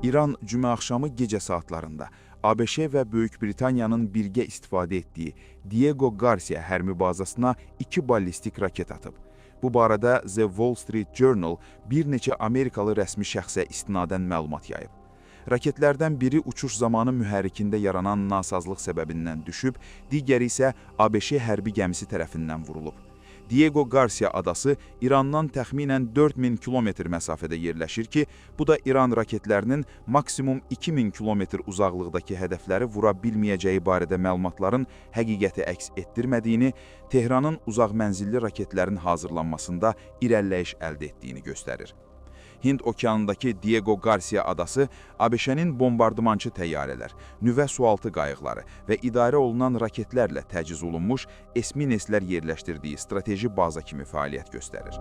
İran cümə axşamı gecə saatlarında ABŞ və Böyük Britaniyanın birgə istifadə etdiyi Diego Garcia hərbi bazasına 2 ballistik raket atıb. Bu barədə The Wall Street Journal bir neçə Amerikalı rəsmi şəxsə istinadən məlumat yayıb. Raketlərdən biri uçuş zamanı mühərrikində yaranan nasazlıq səbəbindən düşüb, digəri isə ABŞ hərbi gəmisi tərəfindən vurulub. Diego Garcia adası İrandan təxminən 4000 kilometr məsafədə yerləşir ki, bu da İran raketlərinin maksimum 2000 kilometr uzaqlıqdakı hədəfləri vura bilməyəcəyi barədə məlumatların həqiqəti əks etdirmədiyini, Tehranın uzaq mənzilli raketlərin hazırlanmasında irəliləyiş əldə etdiyini göstərir. Hind okeanındakı Diego Garcia adası ABŞ-nin bombardımançı təyyarələr, nüvə sualtı qayıqları və idarə olunan raketlərlə təchiz olunmuş S-300-lər yerləşdirdiyi strateji baza kimi fəaliyyət göstərir.